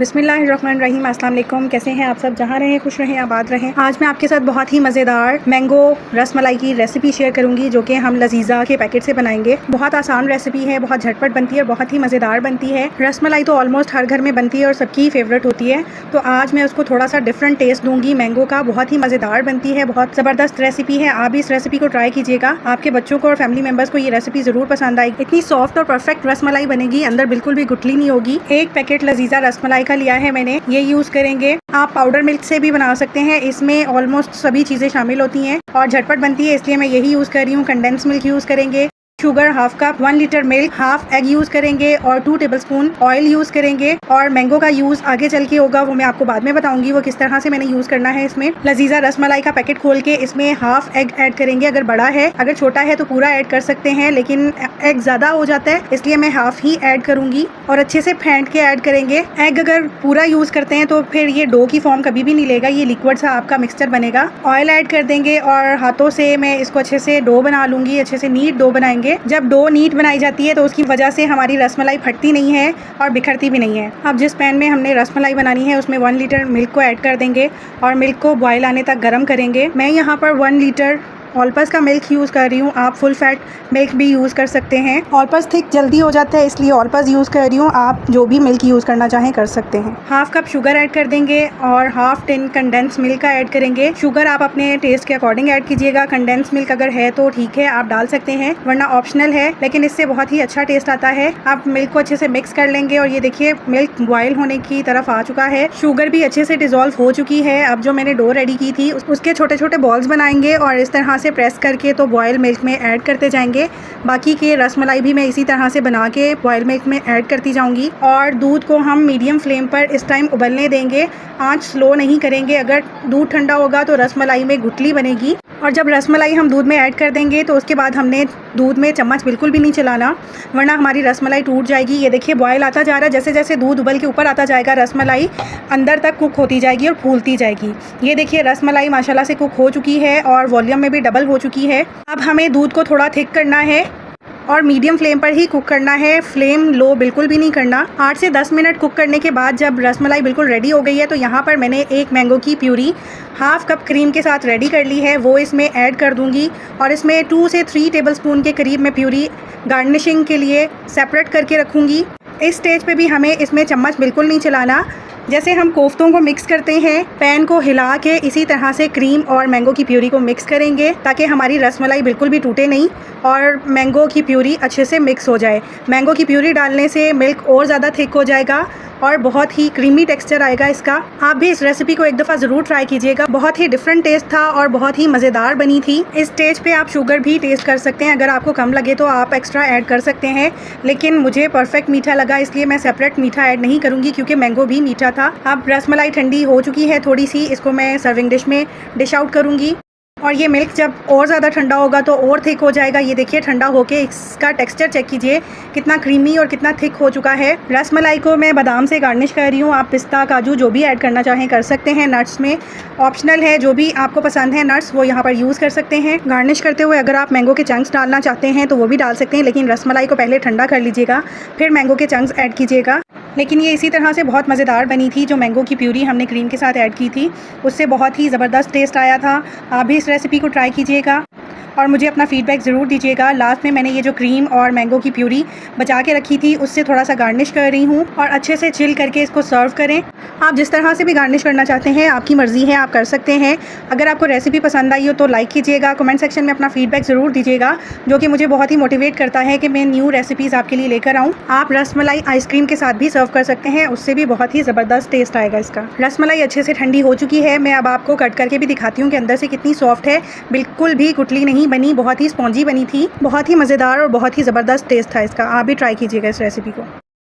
बिस्मिल्लाहिर्रहमानिर्रहीम। अस्सलाम वालेकुम। कैसे हैं आप सब? जहाँ रहें खुश रहें, आबाद रहें। आज मैं आपके साथ बहुत ही मज़ेदार मैंगो रसमलाई की रेसिपी शेयर करूंगी, जो कि हम लजीज़ा के पैकेट से बनाएंगे। बहुत आसान रेसिपी है, बहुत झटपट बनती है और बहुत ही मज़ेदार बनती है। रसमलाई तो ऑलमोस्ट हर घर में बनती है और सबकी फेवरेट होती है, तो आज मैं उसको थोड़ा सा डिफरेंट टेस्ट दूंगी। मैंगो का बहुत ही मज़ेदार बनती है, बहुत ज़बरदस्त रेसिपी है। आप भी इस रेसिपी को ट्राई कीजिएगा, आपके बच्चों को और फैमिली मेम्बर्स को ये रेसिपी ज़रूर पसंद आएगी। इतनी सॉफ्ट और परफेक्ट रसमलाई बनेगी, अंदर बिल्कुल भी गुठली नहीं होगी। एक पैकेट लजीज़ा रसमलाई का लिया है मैंने, ये यूज़ करेंगे। आप पाउडर मिल्क से भी बना सकते हैं, इसमें ऑलमोस्ट सभी चीज़ें शामिल होती हैं और झटपट बनती है, इसलिए मैं यही यूज़ कर रही हूँ। कंडेंस मिल्क यूज़ करेंगे, sugar half cup, 1 litre milk, half egg use करेंगे और 2 टेबलस्पून ऑयल यूज़ करेंगे। और मैंगो का यूज़ आगे चल के होगा, वो मैं आपको बाद में बताऊंगी वो किस तरह से मैंने यूज़ करना है। इसमें लजीज़ा रसमलाई का पैकेट खोल के इसमें हाफ एग ऐड करेंगे। अगर बड़ा है, अगर छोटा है तो पूरा ऐड कर सकते हैं, लेकिन एग ज़्यादा हो जाता है इसलिए मैं हाफ ही ऐड करूँगी और अच्छे से फेंट के ऐड करेंगे। एग अगर पूरा यूज़ करते हैं तो फिर ये डो की फॉर्म कभी भी नहीं लेगा, ये लिक्विड सा आपका मिक्सचर बनेगा। ऑयल ऐड कर देंगे और हाथों से मैं इसको अच्छे से डो बना लूँगी, अच्छे से नीट डो बनाएंगे। जब डो नीट बनाई जाती है तो उसकी वजह से हमारी रसमलाई फटती नहीं है और बिखरती भी नहीं है। अब जिस पैन में हमने रसमलाई बनानी है उसमें 1 लीटर मिल्क को ऐड कर देंगे और मिल्क को बॉयल आने तक गर्म करेंगे। मैं यहाँ पर 1 लीटर ऑलपस का मिल्क यूज़ कर रही हूँ, आप फुल फैट मिल्क भी यूज़ कर सकते हैं। ऑलपस थिक जल्दी हो जाता है इसलिए ऑलपस यूज़ कर रही हूँ, आप जो भी मिल्क यूज़ करना चाहें कर सकते हैं। हाफ कप शुगर ऐड कर देंगे और हाफ टिन कंडेंस मिल्क का ऐड करेंगे। शुगर आप अपने टेस्ट के अकॉर्डिंग ऐड कीजिएगा, कंडेंस मिल्क अगर है तो ठीक है आप डाल सकते हैं, वरना ऑप्शनल है, लेकिन इससे बहुत ही अच्छा टेस्ट आता है। आप मिल्क को अच्छे से मिक्स कर लेंगे और ये देखिए मिल्क बॉयल होने की तरफ आ चुका है, शुगर भी अच्छे से डिजोल्व हो चुकी है। अब जो मैंने डो रेडी की थी उसके छोटे छोटे बॉल्स बनाएंगे और इस तरह से प्रेस करके तो बॉयल मिल्क में ऐड करते जाएंगे। बाकी के रसमलाई भी मैं इसी तरह से बना के बॉयल मिल्क में ऐड करती जाऊंगी। और दूध को हम मीडियम फ्लेम पर इस टाइम उबलने देंगे, आंच स्लो नहीं करेंगे। अगर दूध ठंडा होगा तो रसमलाई में गुठली बनेगी। और जब रसमलाई हम दूध में ऐड कर देंगे तो उसके बाद हमने दूध में चम्मच बिल्कुल भी नहीं चलाना, वरना हमारी रसमलाई टूट जाएगी। ये देखिए बॉयल आता जा रहा है, जैसे जैसे दूध उबल के ऊपर आता जाएगा रसमलाई अंदर तक कुक होती जाएगी और फूलती जाएगी। ये देखिए रसमलाई माशाल्लाह से कुक हो चुकी है और वॉल्यूम में भी डबल हो चुकी है। अब हमें दूध को थोड़ा थिक करना है और मीडियम फ्लेम पर ही कुक करना है, फ्लेम लो बिल्कुल भी नहीं करना। 8 से 10 मिनट कुक करने के बाद जब रसमलाई बिल्कुल रेडी हो गई है तो यहाँ पर मैंने एक मैंगो की प्यूरी हाफ कप क्रीम के साथ रेडी कर ली है, वो इसमें ऐड कर दूंगी। और इसमें 2 से 3 टेबलस्पून के करीब मैं प्यूरी गार्निशिंग के लिए सेपरेट करके रखूँगी। इस स्टेज पे भी हमें इसमें चम्मच बिल्कुल नहीं चलाना। जैसे हम कोफ्तों को मिक्स करते हैं, पैन को हिला के इसी तरह से क्रीम और मैंगो की प्यूरी को मिक्स करेंगे ताकि हमारी रसमलाई बिल्कुल भी टूटे नहीं और मैंगो की प्यूरी अच्छे से मिक्स हो जाए। मैंगो की प्यूरी डालने से मिल्क और ज़्यादा थिक हो जाएगा और बहुत ही क्रीमी टेक्सचर आएगा इसका। आप भी इस रेसिपी को एक दफ़ा ज़रूर ट्राई कीजिएगा, बहुत ही डिफरेंट टेस्ट था और बहुत ही मज़ेदार बनी थी। इस स्टेज पे आप शुगर भी टेस्ट कर सकते हैं, अगर आपको कम लगे तो आप एक्स्ट्रा ऐड कर सकते हैं, लेकिन मुझे परफेक्ट मीठा लगा इसलिए मैं सेपरेट मीठा ऐड नहीं करूँगी क्योंकि मैंगो भी मीठा था। अब रसमलाई ठंडी हो चुकी है थोड़ी सी, इसको मैं सर्विंग डिश में डिश आउट करूँगी। और ये मिल्क जब और ज़्यादा ठंडा होगा तो और थिक हो जाएगा। ये देखिए ठंडा होके इसका टेक्सचर चेक कीजिए कितना क्रीमी और कितना थिक हो चुका है। रसमलाई को मैं बादाम से गार्निश कर रही हूँ, आप पिस्ता काजू जो भी ऐड करना चाहें कर सकते हैं। नट्स में ऑप्शनल है, जो भी आपको पसंद है नट्स वो यहाँ पर यूज़ कर सकते हैं। गार्निश करते हुए अगर आप मैंगो के चंक्स डालना चाहते हैं तो वो भी डाल सकते हैं, लेकिन रसमलाई को पहले ठंडा कर लीजिएगा फिर मैंगो के चंक्स ऐड कीजिएगा। लेकिन ये इसी तरह से बहुत मज़ेदार बनी थी। जो मैंगो की प्यूरी हमने क्रीम के साथ ऐड की थी उससे बहुत ही ज़बरदस्त टेस्ट आया था। आप भी इस रेसिपी को ट्राई कीजिएगा और मुझे अपना फीडबैक ज़रूर दीजिएगा। लास्ट में मैंने ये जो क्रीम और मैंगो की प्यूरी बचा के रखी थी उससे थोड़ा सा गार्निश कर रही हूँ और अच्छे से चिल करके इसको सर्व करें। आप जिस तरह से भी गार्निश करना चाहते हैं आपकी मर्ज़ी है, आप कर सकते हैं। अगर आपको रेसिपी पसंद आई हो तो लाइक कीजिएगा, कमेंट सेक्शन में अपना फीडबैक ज़रूर दीजिएगा, जो कि मुझे बहुत ही मोटिवेट करता है कि मैं न्यू रेसिपीज़ आपके लिए लेकर आऊँ। आप रसमलाई आइसक्रीम के साथ भी सर्व कर सकते हैं, उससे भी बहुत ही ज़बरदस्त टेस्ट आएगा इसका। रसमलाई अच्छे से ठंडी हो चुकी है, मैं अब आपको कट करके भी दिखाती हूँ कि अंदर से कितनी सॉफ्ट है, बिल्कुल भी गुठली नहीं बनी, बहुत ही स्पॉन्जी बनी थी। बहुत ही मज़ेदार और बहुत ही ज़बरदस्त टेस्ट था इसका। आप भी ट्राई कीजिएगा इस रेसिपी को।